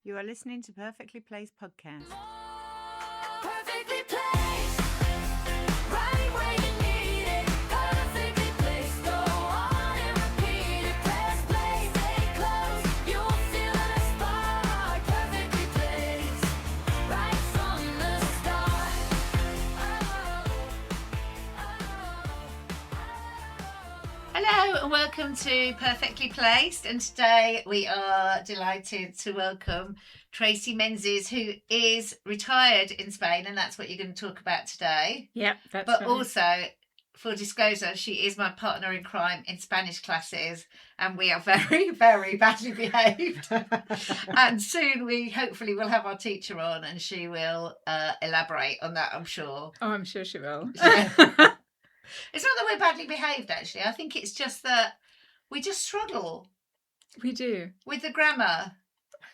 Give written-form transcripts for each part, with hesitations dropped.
You are listening to Perfectly Placed Podcast. Perfectly placed, right where you need it. Perfectly placed, go on and repeat it. Press play, stay close, you'll feel the spark. Perfectly placed, right from the start. Hello and welcome to Perfectly Placed, and today we are delighted to welcome Tracey Menzies, who is retired in Spain, and that's what you're going to talk about today. Yep, that's But right. also, for disclosure, she is my partner in crime in Spanish classes, and we are very, very badly behaved. And soon we hopefully will have our teacher on, and she will elaborate on that, I'm sure. Oh, I'm sure she will. It's not that we're badly behaved, actually. I think it's just that we just struggle We do. with the grammar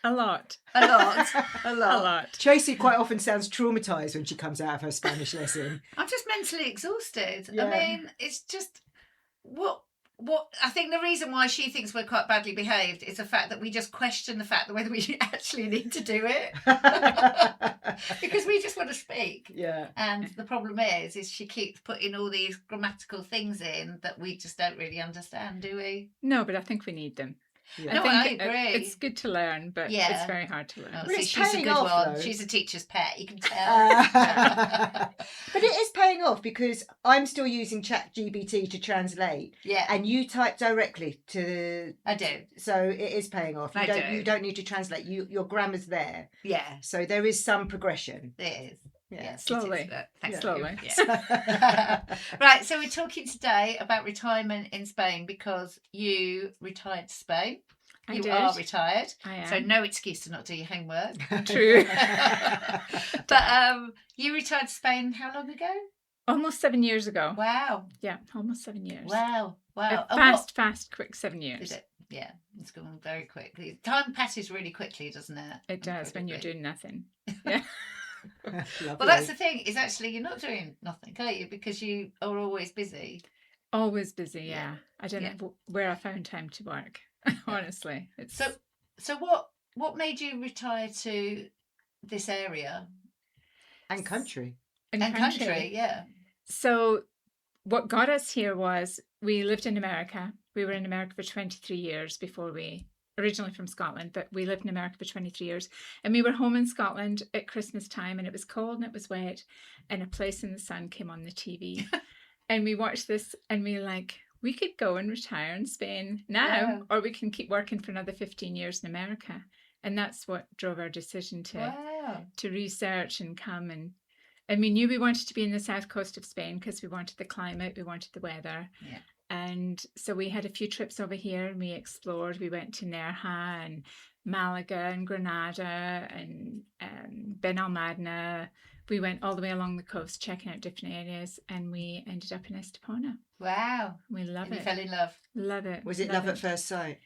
A lot. a lot. A lot. Tracy quite often sounds traumatised when she comes out of her Spanish lesson. I'm just mentally exhausted. Yeah. I mean, it's just what I think the reason why she thinks we're quite badly behaved is the fact that we just question the fact that whether we actually need to do it. Because we just want to speak. Yeah. And the problem is she keeps putting all these grammatical things in that we just don't really understand, do we? No, but I think we need them. Yeah. No, I agree. It's good to learn, but Yeah. it's very hard to learn. Oh, But see, it's she's a paying good off, one. though. She's a teacher's pet, you can tell. But it is paying off because I'm still using ChatGPT to translate, Yeah, and you type directly to. I do. So it is paying off. I do. You don't need to translate. Your grammar's there, Yeah, so there is some progression. it is. Yeah. Yes, Slowly. it is. Thank you. Slowly. Yeah. Right, so we're talking today about retirement in Spain because you retired to Spain. I You did. are retired, I am. so no excuse to not do your homework. True. But you retired to Spain how long ago? Almost 7 years ago. Wow, Yeah, almost 7 years. wow, wow. A And fast, quick 7 what years. is it? Yeah, it's going very quickly. Time passes really quickly, doesn't it? It does when you're Incredibly. doing nothing. Yeah. Well, that's the thing, is actually you're not doing nothing, are you? Because you are always busy. Always busy, Yeah. yeah. I don't Yeah. know where I found time to work, honestly. It's So what made you retire to this area and country. in and country? Yeah. So what got us here was we lived in America. We were in America for 23 years before originally from Scotland, but we lived in America for 23 years. And we were home in Scotland at Christmas time, and it was cold and it was wet, and A Place in the Sun came on the TV. And we watched this and we were like, we could go and retire in Spain now, Yeah. or we can keep working for another 15 years in America. And that's what drove our decision Wow. to research and come and we knew we wanted to be in the south coast of Spain because we wanted the climate, we wanted the weather. Yeah. And so we had a few trips over here and we explored. We went to Nerja and Malaga and Granada and Benalmádena. We went all the way along the coast checking out different areas, and we ended up in Estepona. Wow. We love And you it. fell in love. Love it. Was it love at first sight?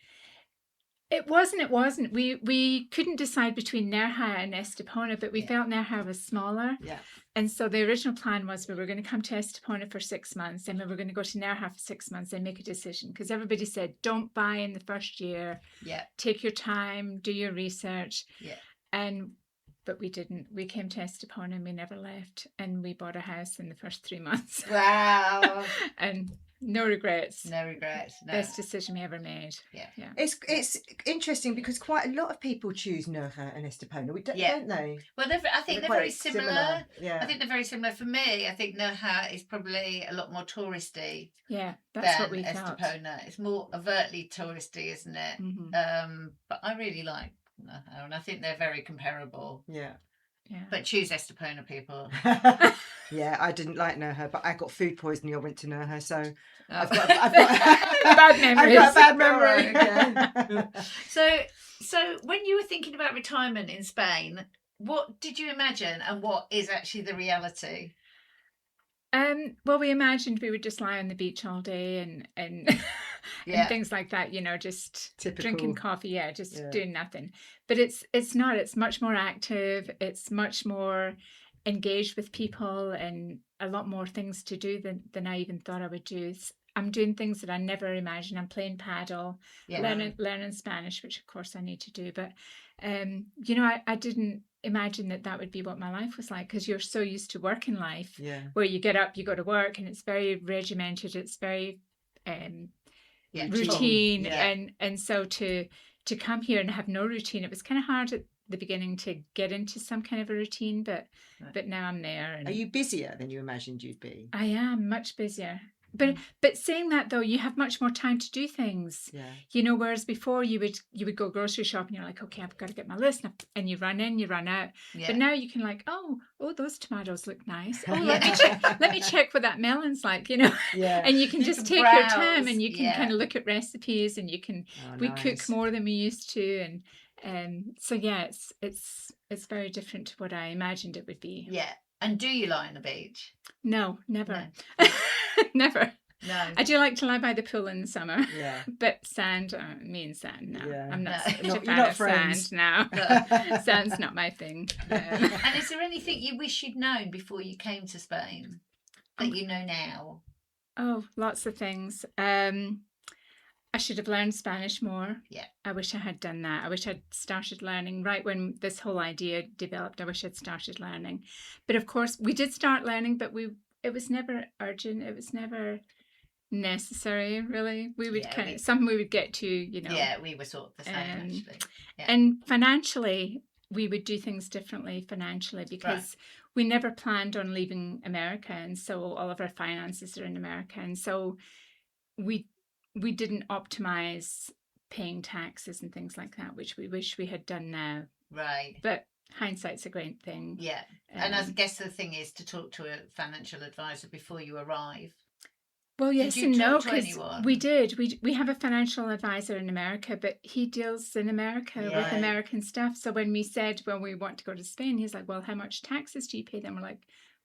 It wasn't. We couldn't decide between Nerja and Estepona, but we Yeah. felt Nerja was smaller. Yeah. And so the original plan was we were going to come to Estepona for 6 months, and we were going to go to Nerja for 6 months and make a decision. Because everybody said, don't buy in the first year. Yeah. Take your time, do your research. Yeah. But we didn't. We came to Estepona and we never left. And we bought a house in the first 3 months. Wow. And no regrets. No regrets. No. Best decision we ever made. Yeah. Yeah. It's interesting because quite a lot of people choose Nerja and Estepona, Yeah. don't they? Well, I think they're quite very similar. Yeah. I think they're very similar. For me, I think Nerja is probably a lot more touristy Yeah, that's than what we felt. Estepona. It's more overtly touristy, isn't it? Mhm. But I really like Nerja, and I think they're very comparable. Yeah. Yeah. But choose Estepona, people. Yeah, I didn't like Nerja, but I got food poisoning. I went to Nerja, so I've Oh. got Bad memories. I've got a bad memory. Right, So when you were thinking about retirement in Spain, what did you imagine, and what is actually the reality? Well, we imagined we would just lie on the beach all day and Yeah. and things like that, just Typical. drinking coffee, just Yeah. doing nothing. But it's not. It's much more active. It's much more engaged with people and a lot more things to do than I even thought I would do. I'm doing things that I never imagined. I'm playing paddle, Yeah. learning Spanish, which of course I need to do. But I didn't imagine that would be what my life was like, because you're so used to working life, Yeah. where you get up, you go to work, and it's very regimented. It's very routine, Yeah. and so to come here and have no routine, it was kind of hard at the beginning to get into some kind of a routine, but now I'm there. And Are you busier than you imagined you'd be? I am much busier. But saying that, though, you have much more time to do things. Yeah. Whereas before you would go grocery shopping, you're like, okay, I've got to get my list, and you run in, you run out. Yeah. But now you can like, oh, those tomatoes look nice. Oh, Yeah. let me check what that melon's like, Yeah. And you can You just can take your time, browse, and you can yeah. kind of look at recipes, and you can we cook nice. more than we used to, and so yeah, it's very different to what I imagined it would be. Yeah. And do you lie on the beach? No, never. Never. No. I do like to lie by the pool in the summer. Yeah. But sand, me and sand, no. Yeah. I'm not No. such a You're fan not of friends. sand now. Sand's not my thing. And is there anything you wish you'd known before you came to Spain that you know now? Oh, lots of things. I should have learned Spanish more. Yeah. I wish I had done that. I wish I'd started learning right when this whole idea developed. I wish I'd started learning. But of course, we did start learning, but it was never urgent. It was never necessary, really. We would something we would get to, Yeah, we were sort of the same, actually. Yeah. And financially, we would do things differently financially, because we never planned on leaving America, and so all of our finances are in America, and so we didn't optimize paying taxes and things like that, which we wish we had done now. Right. But hindsight's a great thing. Yeah. And I guess the thing is to talk to a financial advisor before you arrive. Well, yes Did you and no, talk to because anyone? we did. We have a financial advisor in America, but he deals in America with Yeah. American stuff. So when we said, well, we want to go to Spain, he's like, well, how much taxes do you pay? Then we're like,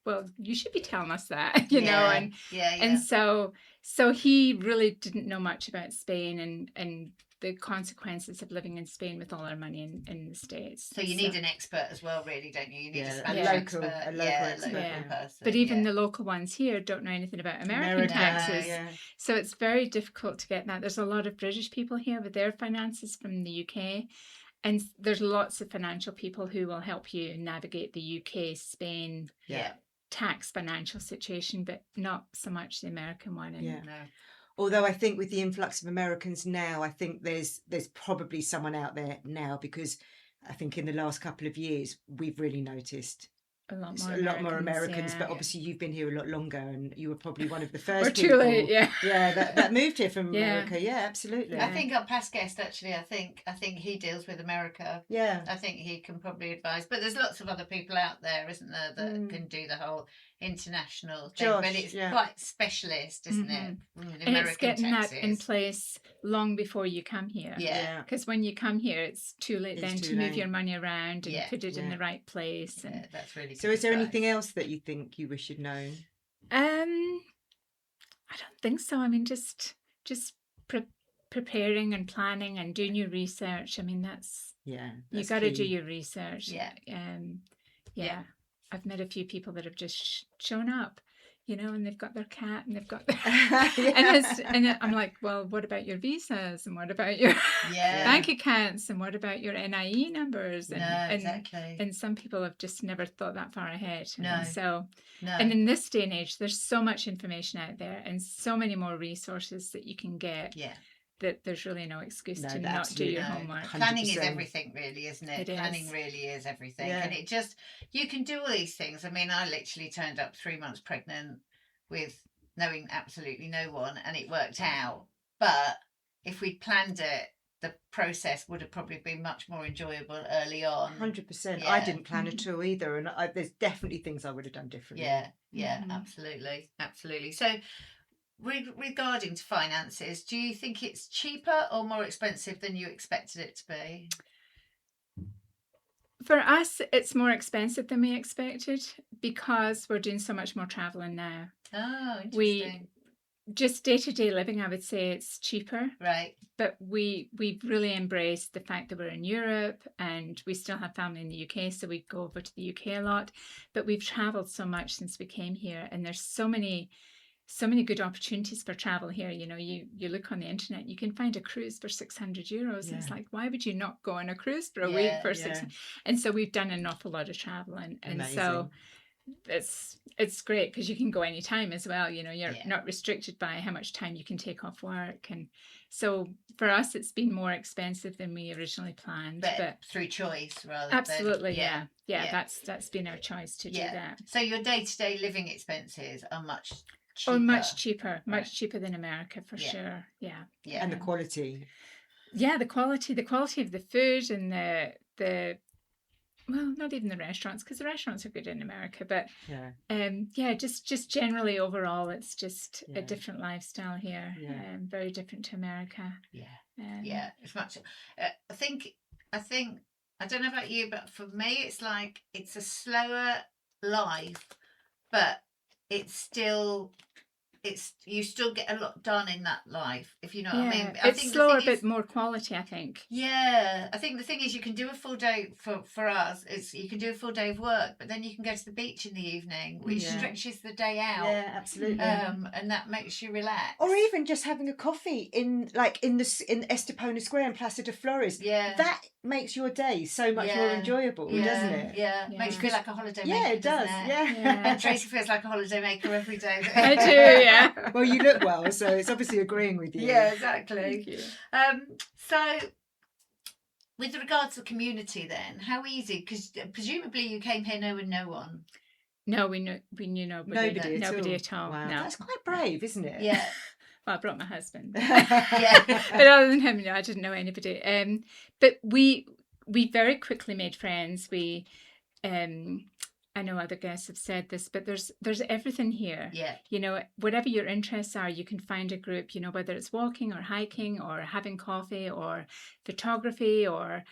well, you should be telling us that, you know. And and so he really didn't know much about Spain and the consequences of living in Spain with all our money in the States. So you need an expert as well, really, don't you? You need a Yeah, Spanish local- expert. a local expert, local yeah. person. But even the local ones here don't know anything about American taxes. Yeah. So it's very difficult to get that. There's a lot of British people here with their finances from the UK. And there's lots of financial people who will help you navigate the UK, Spain Yeah. tax financial situation, but not so much the American one. And Yeah. No. Although I think with the influx of Americans now, I think there's probably someone out there now, because I think in the last couple of years we've really noticed a lot more Americans. yeah. But obviously you've been here a lot longer, and you were probably one of the first We're too people, late, yeah. that moved here from Yeah. America. Yeah, absolutely. I think our past guest, actually, I think he deals with America. Yeah. I think he can probably advise. But there's lots of other people out there, isn't there, that can do the whole international thing. Josh, but it's yeah. quite specialist, isn't it? With And American it's getting taxes. that in place long before you come here. Yeah. Because when you come here, it's too late It's then too to move late. your money around and Yeah. put it in Yeah. the right place. Yeah, And that's really good. So is there advice. anything else that you think you wish you'd known? I don't think so. I mean, just preparing and planning and doing your research. I mean, that's Yeah. you that's got to key. do your research. Yeah. Yeah. I've met a few people that have just shown up, and they've got their cat and they've got their and I'm like, well, what about your visas and what about your Yeah. bank accounts and what about your NIE numbers? And, No, exactly. And some people have just never thought that far ahead. No. And so, No. and in this day and age, there's so much information out there and so many more resources that you can get. Yeah. That there's really no excuse No, to not do absolutely your No. homework. 100%. Planning is everything, really, isn't it? It is. Planning really is everything. Yeah. And it just, you can do all these things. I mean, I literally turned up 3 months pregnant with knowing absolutely no one, and it worked out. But if we'd planned it, the process would have probably been much more enjoyable early on. 100%. Yeah. I didn't plan at all either, and there's definitely things I would have done differently. Yeah, Mhm. absolutely. So, regarding to finances, do you think it's cheaper or more expensive than you expected it to be? For us, it's more expensive than we expected because we're doing so much more traveling now. Oh, We- interesting. Just day-to-day living, I would say it's cheaper, Right. but we've really embraced the fact that we're in Europe and we still have family in the UK, so we go over to the UK a lot. But we've traveled so much since we came here, and there's so many so many good opportunities for travel here. You know, you look on the internet, you can find a cruise for €600. And it's Yeah. like, why would you not go on a cruise for a Yeah, week for yeah. 600? And so we've done an awful lot of travel, and so it's great because you can go anytime as well. You know, you're Yeah. not restricted by how much time you can take off work. And so for us, it's been more expensive than we originally planned, But through choice rather absolutely, than... yeah. That's been our choice to do that. So your day-to-day living expenses are much cheaper. Oh, much cheaper, Right. much cheaper than America for Yeah. sure. Yeah. Yeah. And the quality. Yeah, the quality of the food and the well, not even the restaurants, because the restaurants are good in America, but Yeah. just generally overall, it's just Yeah. a different lifestyle here. Yeah. Very different to America. Yeah. Um, Yeah, it's much. I think. I don't know about you, but for me, it's like it's a slower life, but it's still. You still get a lot done in that life, if you know what I mean. I it's think slower, the thing but more quality, I think. Yeah, I think the thing is you can do a full day for us. It's you can do a full day of work, but then you can go to the beach in the evening, which Yeah. stretches the day out. Yeah, absolutely. And that makes you relax. Or even just having a coffee in Estepona Square in Plaza de Flores. Yeah. That makes your day so much more enjoyable, doesn't it? Yeah, Yeah. makes you feel like a holiday maker. Yeah, it does. doesn't it? Yeah. And Tracey feels like a holiday maker every day. I do, yeah. Well, you look well, so it's obviously agreeing with you. Yeah, exactly. Thank you. So, with regards to community, then, how easy? Because presumably you came here knowing no one. No, we knew nobody. Nobody at all. Wow, No. that's quite brave, isn't it? Yeah, Well, I brought my husband. yeah, But other than him, no, I didn't know anybody. But we very quickly made friends. I know other guests have said this, but there's everything here. yeah, You know, whatever your interests are, you can find a group. You know, whether it's walking or hiking or having coffee or photography or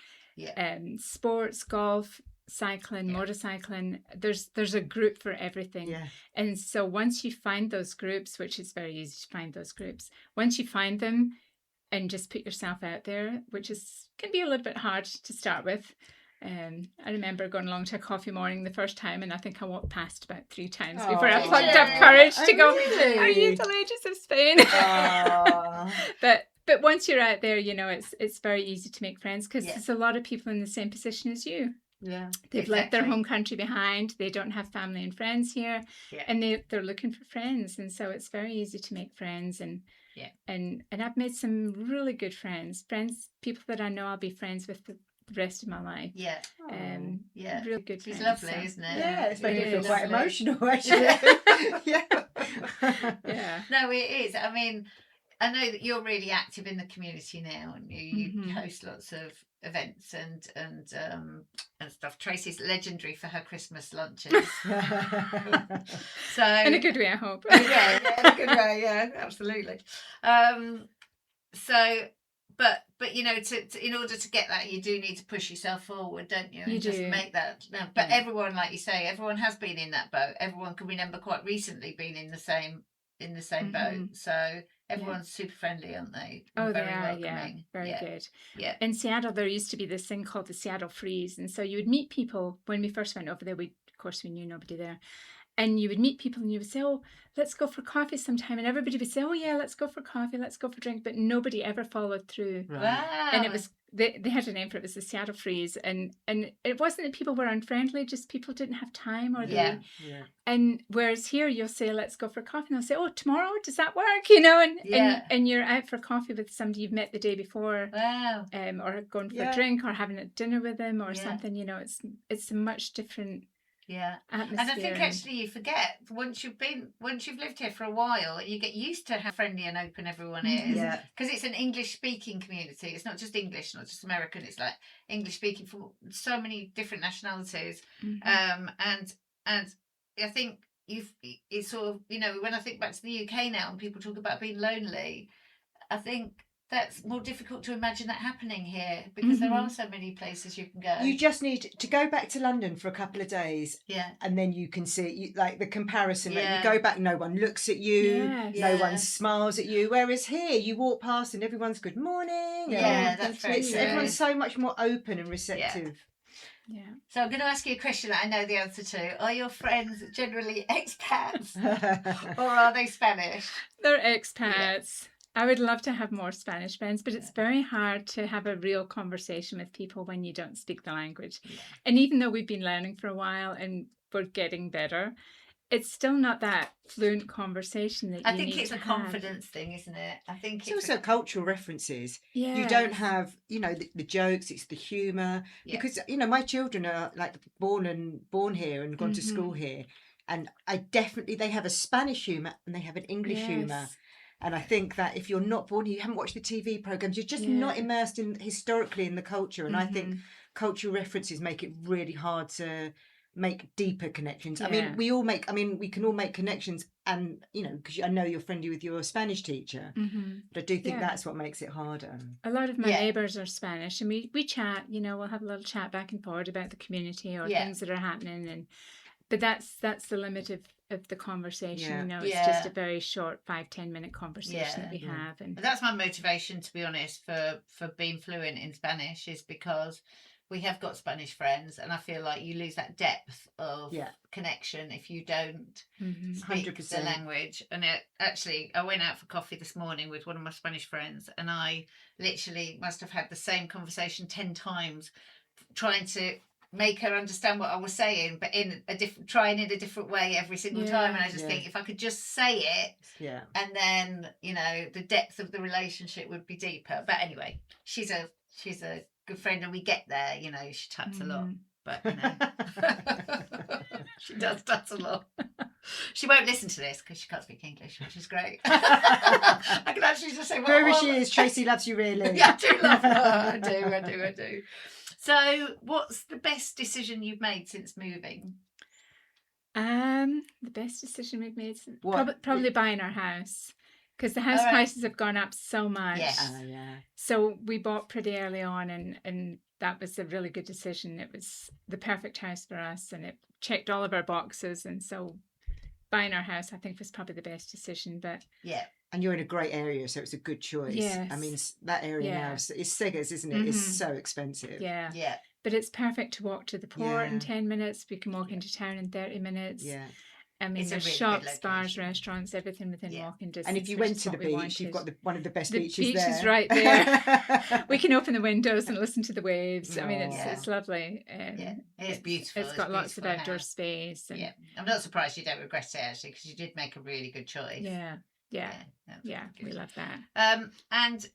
sports, golf, cycling, motorcycling. There's a group for everything. Yeah. And so once you find those groups, which is very easy to find those groups, once you find them and just put yourself out there, which can be a little bit hard to start with. I remember going along to a coffee morning the first time, and I think I walked past about 3 times before I Oh, plucked up courage to go, really? "Are you the ladies of Spain?" Oh. But once you're out there, you know, it's very easy to make friends because Yeah. there's a lot of people in the same position as you. Yeah. They've left their Exactly. home country behind. They don't have family and friends here, Yeah. and they're looking for friends. And so it's very easy to make friends. And I've made some really good friends, people that I know I'll be friends with the rest of my life. yeah, yeah. Really good She's friends. lovely, so- isn't it? Yeah, it's making me feel is, quite isn't it? emotional, actually. Yeah. Yeah. No, it is. I mean, I know that you're really active in the community now, and you Mhm. host lots of events and stuff. Tracy's legendary for her Christmas lunches. So In a good way, I hope. yeah, in a good way, yeah, absolutely. So, but you know, to in order to get that, you do need to push yourself forward, don't you? And You just do. make that. No, but Yeah. everyone, like you say, everyone has been in that boat. Everyone can remember quite recently being in the same boat. So everyone's super friendly, aren't they? Oh, And they are, yeah. welcoming. Very yeah. good. Yeah. In Seattle, there used to be this thing called the Seattle Freeze. And so you would meet people when we first went over there. Of course, we knew nobody there. And you would meet people and you would say, "Oh, let's go for coffee sometime." And everybody would say, "Oh, yeah, let's go for coffee, let's go for drink." But nobody ever followed through. Right. Wow. And it was, they had a name for it, it was the Seattle Freeze. And it wasn't that people were unfriendly, just people didn't have time or Yeah. Yeah. And whereas here you'll say, "Let's go for coffee." And they'll say, "Oh, tomorrow, does that work?" You know, and you're out for coffee with somebody you've met the day before. Wow. Or going for Yeah. a drink or having a dinner with them or Yeah. something, you know, it's a much different Yeah. atmosphere. And I think actually you forget once you've lived here for a while, you get used to how friendly and open everyone is. Yeah. Because it's an English speaking community. It's not just English, not just American. It's like English speaking from so many different nationalities. Mhm. And I think it's sort of, you know, when I think back to the UK now and people talk about being lonely, I think that's more difficult to imagine that happening here because there are so many places you can go. You just need to go back to London for a couple of days, Yeah. and then you can see like the comparison. Like Yeah. you go back, no one looks at you, Yes. no Yeah. one smiles at you. Whereas here, you walk past and everyone's good morning. Yeah, and that's very true. everyone's so much more open and receptive. Yeah. So I'm going to ask you a question that I know the answer to. Are your friends generally expats or are they Spanish? They're expats. I would love to have more Spanish friends, but it's very hard to have a real conversation with people when you don't speak the language. Yeah. And even though we've been learning for a while and we're getting better, it's still not that fluent conversation that I you think need it's to a have. confidence thing, isn't it? I think It's also cultural references. Yeah. You don't have, the jokes, it's the humour. Yeah. Because, my children are like born here and gone to school here. And they have a Spanish humour and they have an English humour. And I think that if you're not born here, you haven't watched the TV programmes, you're just not immersed historically in the culture. And I think cultural references make it really hard to make deeper connections. I mean, we can all make connections, and because I know you're friendly with your Spanish teacher, but I do think that's what makes it harder. A lot of my neighbours are Spanish, and we chat. We'll have a little chat back and forward about the community or things that are happening, but that's the limit of the conversation. It's just a very short 5-10 minute conversation that we have, and that's my motivation, to be honest, for being fluent in Spanish, is because we have got Spanish friends, and I feel like you lose that depth of connection if you don't speak 100%. the language. And I went out for coffee this morning with one of my Spanish friends, and I literally must have had the same conversation 10 times, trying to make her understand what I was saying, but trying in a different way every single time. And I just think if I could just say it, and then the depth of the relationship would be deeper. But anyway, she's a good friend, and we get there. She tuts a lot, but she does tuts a lot. She won't listen to this because she can't speak English, which is great. I can actually just say, wherever she is, Tracey loves you really. Yeah, I do love her. I do. So, what's the best decision you've made since moving? The best decision we've made since probably buying our house, because the house prices have gone up so much. Yes. So we bought pretty early on, and that was a really good decision. It was the perfect house for us, and it checked all of our boxes. And so buying our house, I think, was probably the best decision. But and you're in a great area, so it's a good choice. Yes. I mean, that area now is Seggers, isn't it? It's so expensive. Yeah. But it's perfect to walk to the port in 10 minutes. We can walk into town in 30 minutes. Yeah. I mean, there's really shops, bars, restaurants, everything within walking distance. And if you went to the beach, you've got one of the best beaches there. The beach is right there. We can open the windows and listen to the waves. I mean, it's lovely. It's beautiful. It's got lots of outdoor space. And I'm not surprised you don't regret it, actually, because you did make a really good choice. Yeah, we love that. And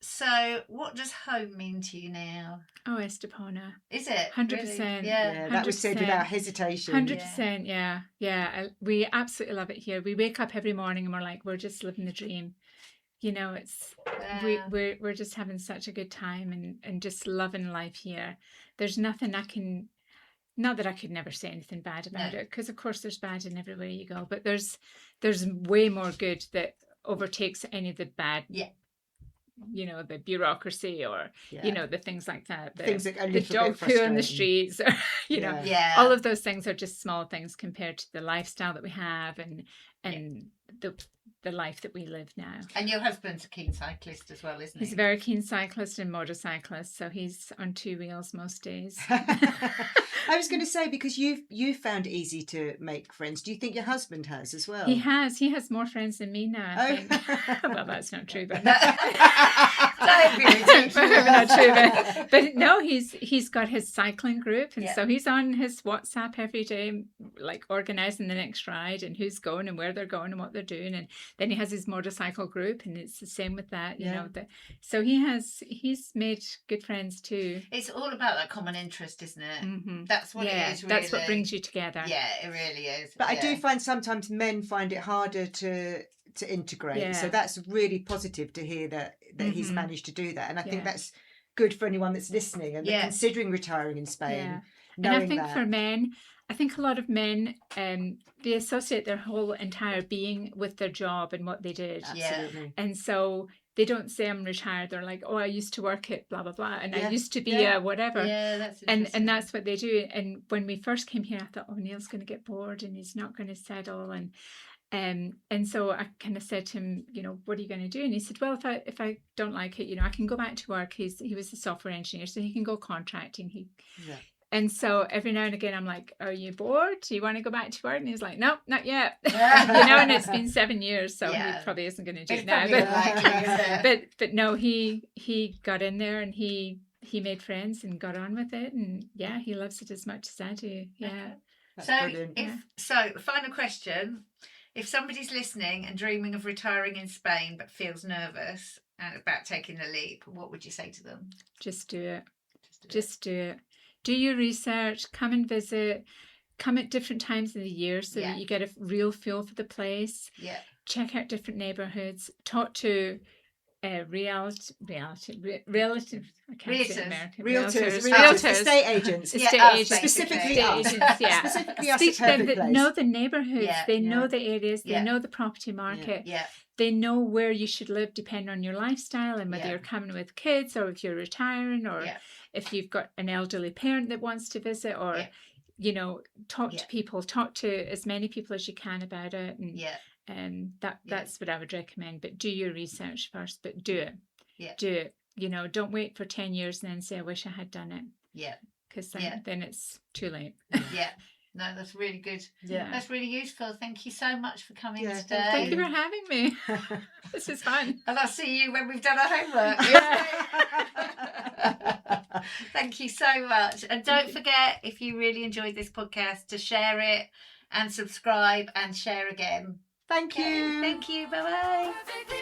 so, what does home mean to you now? Oh, Estepona. Is it 100%? really? Yeah, that was said without hesitation. 100%. Yeah. We absolutely love it here. We wake up every morning and we're like, we're just living the dream. It's we're just having such a good time and just loving life here. There's nothing I can. Not that I could never say anything bad about it, because of course there's bad in everywhere you go, but there's way more good that overtakes any of the bad. The bureaucracy or the things like that. Things that are the dog poo on the streets, or, all of those things are just small things compared to the lifestyle that we have and the life that we live now. And your husband's a keen cyclist as well, isn't he? He's a very keen cyclist and motorcyclist, so he's on 2 wheels most days. I was going to say, because you found it easy to make friends. Do you think your husband has as well? He has more friends than me now, I think. Well, that's not true, but but no, he's got his cycling group, and so he's on his WhatsApp every day, like organising the next ride and who's going and where they're going and what they're doing, and then he has his motorcycle group, and it's the same with that. So he's made good friends too. It's all about that common interest, isn't it? Mm-hmm. That's what it is. Really. That's what brings you together. Yeah, it really is. But I do find sometimes men find it harder to integrate. So that's really positive to hear that he's managed to do that, and I think that's good for anyone that's listening and considering retiring in Spain. And I think for men, I think a lot of men they associate their whole entire being with their job and what they did. Absolutely. And so they don't say I'm retired. They're like, oh, I used to work at blah blah blah, and I used to be a whatever. Yeah, that's interesting. And that's what they do. And when we first came here, I thought, oh, Neil's going to get bored and he's not going to settle. And so I kind of said to him, what are you going to do? And he said, well, if I don't like it, I can go back to work. He was a software engineer, so he can go contracting. And so every now and again, I'm like, "Are you bored? Do you want to go back to work?" And he's like, "No, not yet." And it's been 7 years, so Yeah. he probably isn't going to do It's it now. probably unlikely, isn't it? But no, he got in there and he made friends and got on with it, and yeah, he loves it as much as I do. Yeah. That's So, brilliant. Final question. If somebody's listening and dreaming of retiring in Spain but feels nervous about taking the leap, what would you say to them? Just do it. Just do it. Just do it. Do your research. Come and visit. Come at different times of the year so Yeah. that you get a real feel for the place. Yeah. Check out different neighborhoods. Talk to relative. I can't say it in American. Realtors, estate agents, Estate us, agents, specifically estate us. agents, yeah. Specifically us Speak at to them Perfect that Place. know the neighborhoods. Yeah, They yeah. know the areas. They Yeah. know the property market. Yeah. They know where you should live depending on your lifestyle and whether Yeah. you're coming with kids or if you're retiring or Yeah. if you've got an elderly parent that wants to visit or Yeah. talk Yeah. to people, talk to as many people as you can about it, and Yeah. that's what I would recommend. But do your research first, but do it. Yeah. Do it. Don't wait for 10 years and then say, "I wish I had done it," Yeah. because Yeah. then it's too late. Yeah. No, that's really good. Yeah. That's really useful. Thank you so much for coming Yeah, today. Thank you for having me. This is fun. And I'll see you when we've done our homework. Thank you so much. And don't forget, if you really enjoyed this podcast, to share it and subscribe and share again. Thank you. Thank you. Bye bye. Perfectly